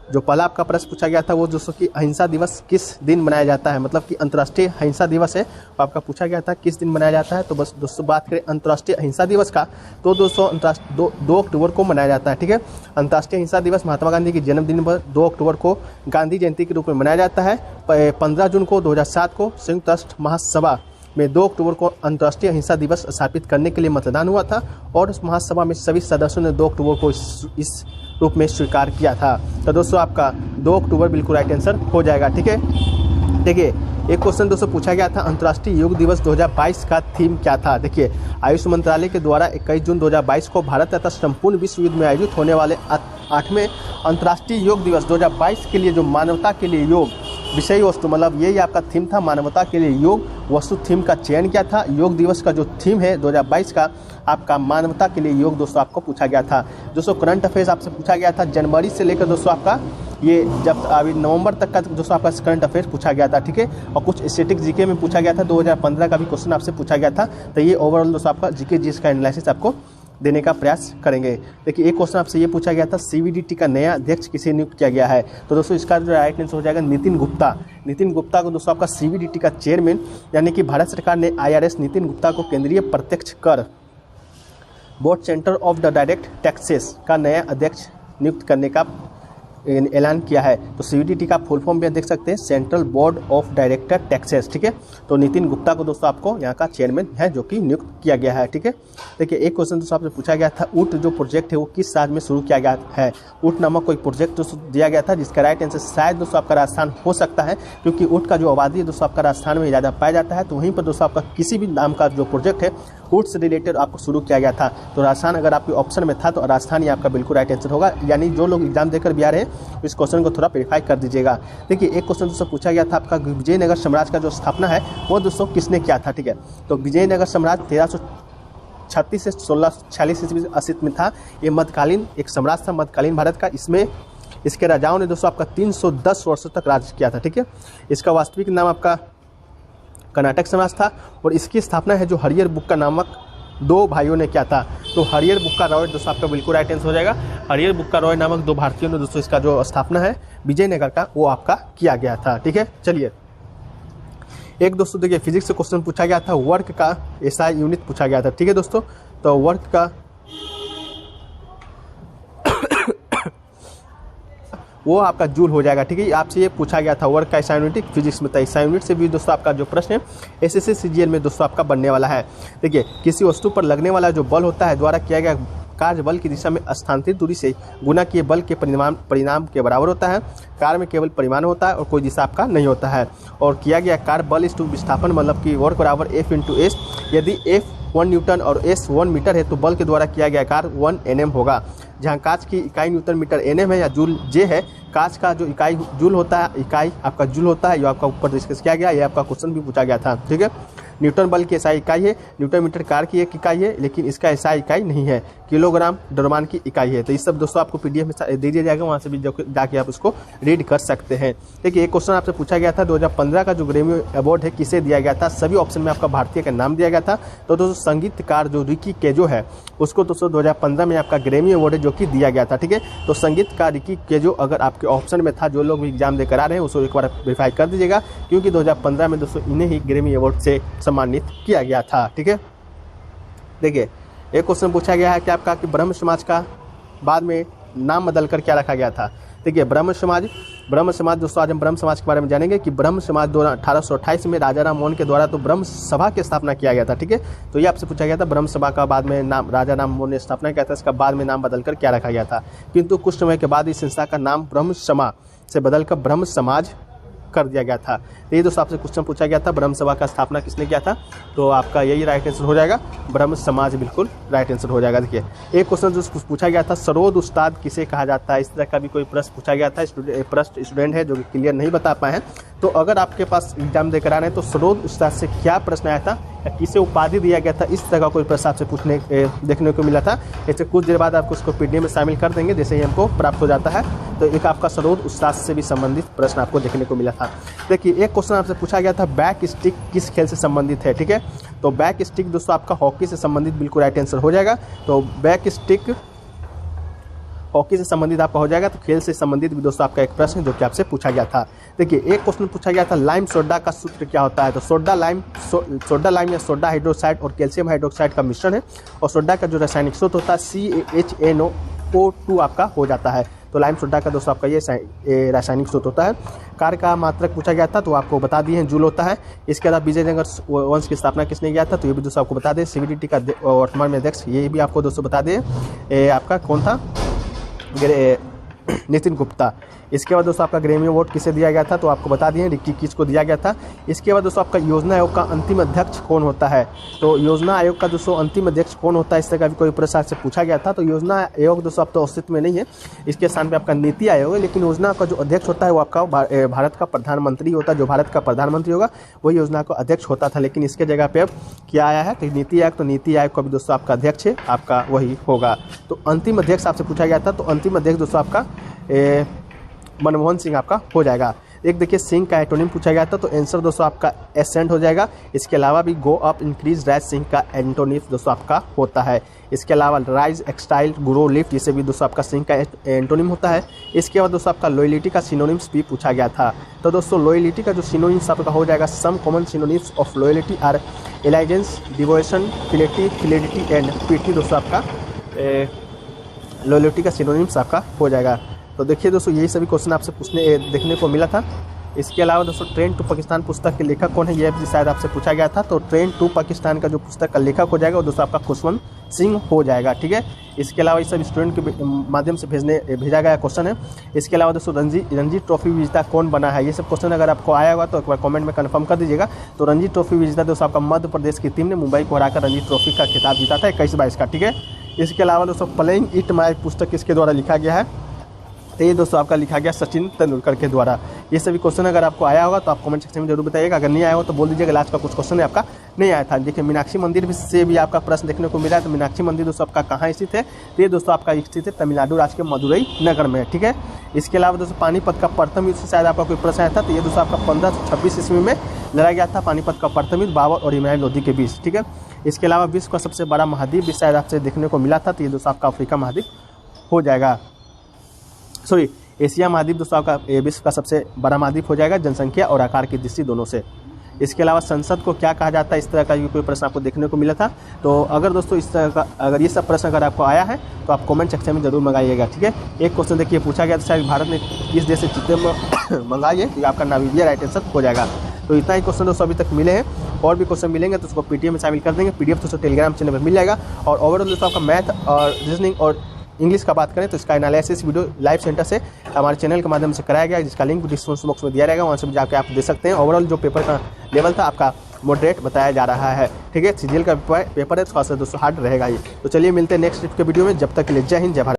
जो पहला आपका प्रश्न पूछा गया था वो दोस्तों कि अहिंसा दिवस किस दिन मनाया जाता है, मतलब कि अंतर्राष्ट्रीय अहिंसा दिवस है, तो आपका पूछा गया था किस दिन मनाया जाता है। तो बस दोस्तों बात करें अंतर्राष्ट्रीय अहिंसा दिवस का, तो दोस्तों अंतर्राष्ट्रीय 2 अक्टूबर को मनाया जाता है। ठीक है, अंतर्राष्ट्रीय अहिंसा दिवस महात्मा गांधी की जन्मदिन पर 2 अक्टूबर को गांधी जयंती के रूप में मनाया जाता है। 15 जून को 2007 को संयुक्त राष्ट्र महासभा में 2 अक्टूबर को अंतर्राष्ट्रीय अहिंसा दिवस स्थापित करने के लिए मतदान हुआ था और उस महासभा में सभी सदस्यों ने 2 अक्टूबर को इस रूप में स्वीकार किया था। तो दोस्तों आपका 2 अक्टूबर बिल्कुल राइट आंसर हो जाएगा। ठीक है, देखिए एक क्वेश्चन दोस्तों पूछा गया था अंतर्राष्ट्रीय योग दिवस 2022 का थीम क्या था। देखिए आयुष मंत्रालय के द्वारा 21 जून 2022 को भारत तथा संपूर्ण विश्व युद्ध में आयोजित होने वाले 8वें अंतर्राष्ट्रीय योग दिवस 2022 के लिए जो मानवता के लिए योग विषय वस्तु, मतलब यही आपका थीम था, मानवता के लिए योग वस्तु थीम का चयन किया था। योग दिवस का जो थीम है 2022 का आपका मानवता के लिए योग दोस्तों आपको पूछा गया था। दोस्तों करंट अफेयर्स आपसे पूछा गया था जनवरी से लेकर दोस्तों आपका ये जब अभी नवंबर तक का दोस्तों आपका करंट अफेयर्स पूछा गया था। ठीक है, और कुछ स्टैटिक जीके में पूछा गया था, 2015 का भी क्वेश्चन आपसे पूछा गया था। तो ये ओवरऑल दोस्तों आपका जीके जीएस का एनालिसिस आपको देने का प्रयास करेंगे। देखिए एक क्वेश्चन आपसे ये पूछा गया था सीवीडीटी का नया अध्यक्ष किसे नियुक्त किया गया है। तो दोस्तों इसका जो राइट आंसर हो जाएगा नितिन गुप्ता। नितिन गुप्ता को दोस्तों आपका सीवीडीटी का चेयरमैन यानी कि भारत सरकार ने आईआरएस नितिन गुप्ता को केंद्रीय प्रत्यक्ष कर board centre of the direct taxes का नया अध्यक्ष नियुक्त करने का ऐलान किया है। तो सीवीडीटी का फुल फॉर्म भी देख सकते हैं, central board of director taxes. ठीक है, तो नितिन गुप्ता को दोस्तों आपको यहाँ का चेयरमैन है जो कि नियुक्त किया गया है। ठीक है, देखिए एक क्वेश्चन दोस्तों आपसे पूछा गया था ऊट जो प्रोजेक्ट है वो किस राज्य में शुरू किया गया है। ऊट नामक कोई प्रोजेक्ट दोस्तों दिया गया था जिसका राइट आंसर शायद दोस्तों आपका राजस्थान हो सकता है, क्योंकि ऊट का जो आबादी है दोस्तों आपका राजस्थान में ज़्यादा पाया जाता है। तो वहीं पर दोस्तों आपका किसी भी नाम का जो प्रोजेक्ट है ऊट से रिलेटेड आपको शुरू किया गया था। तो राजस्थान अगर आपके ऑप्शन में था तो राजस्थान ही आपका बिल्कुल राइट आंसर होगा। यानी जो लोग एग्जाम देकर भी आ रहे हैं इस क्वेश्चन को थोड़ा वेरीफाई कर दीजिएगा। देखिए एक क्वेश्चन दोस्तों पूछा गया था आपका विजयनगर साम्राज्य का जो स्थापना है वो दोस्तों किसने किया था। ठीक है, तो विजयनगर साम्राज्य 1336 से 1646 ईस्वी अस्तित्व में था। ये मध्यकालीन एक साम्राज्य था मध्यकालीन भारत का। इसमें इसके राजाओं ने दोस्तों आपका 310 वर्षों तक राज किया था। ठीक है, इसका वास्तविक नाम आपका कर्नाटक समाज था और इसकी स्थापना है जो हरियर बुक्का नामक 2 भाइयों ने किया था। तो हरियर बुक्का रॉय दोस्तों आपका बिल्कुल राइट आंसर हो जाएगा। हरियर बुक्का रॉय नामक 2 भारतीयों ने दोस्तों इसका जो स्थापना है विजयनगर का वो आपका किया गया था। ठीक है, चलिए एक दोस्तों देखिए फिजिक्स से क्वेश्चन पूछा गया था, वर्क का एसआई यूनिट पूछा गया था। ठीक है दोस्तों, तो वर्क का वो आपका जूल हो जाएगा। ठीक है, आपसे ये पूछा गया था वर्क का एसआई यूनिट फिजिक्स में था। एसआई यूनिट से भी दोस्तों आपका जो प्रश्न है एसएससी सीजीएल में दोस्तों आपका बनने वाला है। देखिए किसी वस्तु पर लगने वाला जो बल होता है द्वारा किया गया कार्य बल की दिशा में स्थानांतरित दूरी से गुना किए बल के परिणाम के बराबर होता है। कार्य में केवल परिमाण होता है और कोई दिशा आपका नहीं होता है। और किया गया कार्य बल इस टू विस्थापन मतलब कि वर्क बराबर F इंटू एस। यदि F 1 न्यूटन और S 1 मीटर है तो बल के द्वारा किया गया कार्य 1 Nm होगा। जहाँ कांच की इकाई न्यूटन मीटर Nm है या जूल J है, कांच का जो इकाई जूल होता है इकाई आपका जूल होता है, ये आपका ऊपर डिस्कस किया गया। ये आपका क्वेश्चन भी पूछा गया था। ठीक है, न्यूटन बल की एसआई इकाई है, न्यूटन मीटर कार की एक इकाई है, लेकिन इसका एसआई इकाई नहीं है, किलोग्राम द्रव्यमान की इकाई है। तो ये सब दोस्तों आपको पीडीएफ में दे दिया जाएगा, वहाँ से भी जाके आप उसको रीड कर सकते हैं। देखिए एक क्वेश्चन आपसे पूछा गया था 2015 का जो ग्रैमी अवार्ड है किसे दिया गया था। सभी ऑप्शन में आपका भारतीय का नाम दिया गया था। तो दोस्तों संगीतकार जो रिकी केजो है उसको दोस्तों 2015 में आपका ग्रैमी अवार्ड है जो कि दिया गया था। ठीक है, तो संगीतकार रिकी केजो अगर आपके ऑप्शन में था, जो लोग भी एग्जाम देकर आ रहे हैं उसको एक बार वेरीफाई कर दीजिएगा, क्योंकि 2015 में दोस्तों इन्हें ही ग्रैमी अवार्ड से सम्मानित किया गया था। ठीक है, देखिए एक क्वेश्चन पूछा गया है कि आपका कि ब्रह्म समाज का बाद में नाम बदलकर क्या रखा गया था। देखिए ब्रह्म समाज दोस्तों आज हम ब्रह्म समाज के बारे में जानेंगे कि ब्रह्म समाज 1828 में राजा राम मोहन के द्वारा तो ब्रह्म सभा की स्थापना किया गया था। ठीक है, तो ये आपसे पूछा गया था ब्रह्म सभा का बाद में नाम राजा राम मोहन ने स्थापना किया था, इसका बाद में नाम बदलकर क्या रखा गया था। किंतु कुछ समय के बाद इस संस्था का नाम ब्रह्म सभा से बदलकर ब्रह्म समाज कर दिया गया था। तो ये दोस्तों आपसे क्वेश्चन पूछा गया था ब्रह्म सभा का स्थापना किसने किया था, तो आपका यही राइट आंसर हो जाएगा, ब्रह्म समाज बिल्कुल राइट आंसर हो जाएगा। देखिए एक क्वेश्चन जो पूछा गया था सरोद उस्ताद किसे कहा जाता है, इस तरह का भी कोई प्रश्न पूछा गया था। प्रश्न स्टूडेंट है जो क्लियर नहीं बता पाए हैं, तो अगर आपके पास एग्जाम देकर आ रहे हैं तो सरोद उस्ताद से क्या प्रश्न आया था या किसे उपाधि दिया गया था, इस तरह का कोई प्रश्न आपसे देखने को मिला था। ऐसे कुछ देर बाद आपको उसको पीडीएफ में शामिल कर देंगे जैसे ही हमको प्राप्त हो जाता है। तो एक आपका सरोद उस्ताद से भी संबंधित प्रश्न आपको देखने को मिला था। देखिए एक क्वेश्चन आपसे पूछा गया था बैक स्टिक किस खेल से संबंधित है। ठीक है, तो बैक स्टिक दोस्तों आपका हॉकी से संबंधित बिल्कुल राइट आंसर हो जाएगा। तो बैक स्टिक हॉकी से संबंधित आपका हो जाएगा। तो खेल से संबंधित भी दोस्तों आपका एक प्रश्न जो कि आपसे पूछा गया था। देखिए एक क्वेश्चन पूछा गया था लाइम सोडा का सूत्र क्या होता है। तो सोडा लाइम या सोडा हाइड्रोक्साइड और कैल्शियम हाइड्रोक्साइड का मिश्रण है और सोडा का जो रासायनिक सूत्र होता है CaHNO2 आपका हो जाता है। तो लाइम सोडा का दोस्तों आपका ये रासायनिक सूत्र होता है। कार्य का मात्रक पूछा गया था तो आपको बता दिए हैं, जूल होता है। इसके अलावा विजयनगर वंश की स्थापना किसने किया था, तो ये भी दोस्तों आपको बता दें। CBDT का वर्तमान में अध्यक्ष ये भी आपको दोस्तों बता दें, आपका कौन था, नितिन गुप्ता। इसके बाद दोस्तों आपका ग्रेमी अवार्ड किसे दिया गया था, तो आपको बता दिए रिक्की किच को दिया गया था। इसके बाद दोस्तों आपका योजना आयोग का अंतिम अध्यक्ष कौन होता है। तो योजना आयोग का दोस्तों अंतिम अध्यक्ष कौन होता है, इस तरह का भी कोई प्रश्न से पूछा गया था। तो योजना आयोग दोस्तों अब तो अस्तित्व में नहीं है, इसके स्थान पर आपका नीति आयोग है। लेकिन योजना का जो अध्यक्ष होता है वो आपका भारत का प्रधानमंत्री होता है। जो भारत का प्रधानमंत्री होगा वही योजना का अध्यक्ष होता था, लेकिन इसके जगह पे अब क्या आया है, तो नीति आयोग। तो नीति आयोग का भी दोस्तों आपका अध्यक्ष है आपका वही होगा। तो अंतिम अध्यक्ष आपसे पूछा गया था, तो अंतिम अध्यक्ष दोस्तों आपका मनमोहन सिंह आपका हो जाएगा। एक देखिए सिंह का एंटोनिम पूछा गया था, तो आंसर दोस्तों आपका एसेंट हो जाएगा। इसके अलावा भी go up increase rise Singh का एंटोनिम दोस्तों आपका होता है। इसके अलावा राइज एक्सटाइल ग्रो लिफ्ट इसे भी दोस्तों आपका सिंह का एंटोनिम होता है। इसके बाद दोस्तों आपका लॉयलिटी का सिनोनिम्स भी पूछा गया था। तो दोस्तों लॉयलिटी का जो सिनोनिम्स आपका हो जाएगा, some common synonyms of loyalty are allegiance, devotion, fidelity and piety. दोस्तों आपका लॉयलिटी का सिनोनिम्स आपका हो जाएगा। तो देखिए दोस्तों यही सभी क्वेश्चन आपसे देखने को मिला था। इसके अलावा दोस्तों ट्रेन टू पाकिस्तान पुस्तक के लेखक कौन है, ये भी शायद आपसे पूछा गया था। तो ट्रेन टू पाकिस्तान का जो पुस्तक का लेखक हो जाएगा वो दोस्तों आपका खुशवंत सिंह हो जाएगा, ठीक है। इसके अलावा ये सब स्टूडेंट के माध्यम से भेजा गया क्वेश्चन है। इसके अलावा दोस्तों रणजी ट्रॉफी विजेता कौन बना है, ये सब क्वेश्चन अगर आपको आया होगा तो एक बार कमेंट में कंफर्म कर दीजिएगा। तो रणजी ट्रॉफी विजेता दोस्तों आपका मध्य प्रदेश की टीम ने मुंबई को हराकर रणजी ट्रॉफी का खिताब जीता था 21-22 का, ठीक है। इसके अलावा दोस्तों प्लेइंग इट माय पुस्तक किसके द्वारा लिखा गया है, तो ये दोस्तों आपका लिखा गया सचिन तेंदुलकर के द्वारा। ये सभी क्वेश्चन अगर आपको आया होगा तो आप कमेंट सेक्शन में जरूर बताइएगा। अगर नहीं आया हो तो बोल दीजिएगा लास्ट का कुछ क्वेश्चन है आपका नहीं आया था। देखिए मीनाक्षी मंदिर से भी आपका प्रश्न देखने को मिला है। तो मीनाक्षी मंदिर दोस्तों आपका कहाँ स्थित है, तो ये दोस्तों आपका स्थित है तमिलनाडु राज्य के मदुरई नगर में, ठीक है। इसके अलावा दोस्तों पानीपत का प्रथम युद्ध से शायद आपका कोई प्रश्न आया था। तो ये दोस्तों आपका 1526 ईस्वी में लड़ा गया था पानीपत का प्रथम युद्ध बाबर और हिमालय लोधी के बीच, ठीक है। इसके अलावा विश्व का सबसे बड़ा महाद्वीप भी शायद आपसे देखने को मिला था। तो ये दोस्तों आपका अफ्रीका महाद्वीप हो जाएगा, सॉरी एशिया महाद्वीप दोस्तों आपका विश्व का सबसे बड़ा महाद्वीप हो जाएगा जनसंख्या और आकार की दृष्टि दोनों से। इसके अलावा संसद को क्या कहा जाता है, इस तरह का कोई प्रश्न आपको देखने को मिला था। तो अगर दोस्तों इस तरह का अगर ये सब प्रश्न अगर आपको आया है तो आप कमेंट सेक्शन में जरूर मंगाइएगा, ठीक है। एक क्वेश्चन देखिए पूछा गया था शायद भारत ने किस देश से चिट्टे मंगाई है, तो आपका नामीबिया राइट आंसर हो जाएगा। तो इतना ही क्वेश्चन दोस्तों अभी तक मिले हैं, और भी क्वेश्चन मिलेंगे तो उसको पीटीएम में शामिल कर देंगे। पीडीएफ दोस्तों टेलीग्राम चैनल पर मिल जाएगा। और ओवरऑल दोस्तों आपका मैथ और रीजनिंग और इंग्लिश का बात करें तो इसका एनालिसिस वीडियो लाइव सेंटर से हमारे चैनल के माध्यम से कराया गया, जिसका लिंक डिस्क्रिप्शन बॉक्स में दिया रहेगा, वहाँ से भी जाकर आप दे सकते हैं। ओवरऑल जो पेपर का लेवल था आपका मॉडरेट बताया जा रहा है, ठीक है। सीजीएल का पेपर है, थोड़ा सा दोस्तों हार्ड रहेगा ये। तो चलिए मिलते हैं नेक्स्ट के वीडियो में, जब तक के लिए जय हिंद जय भारत।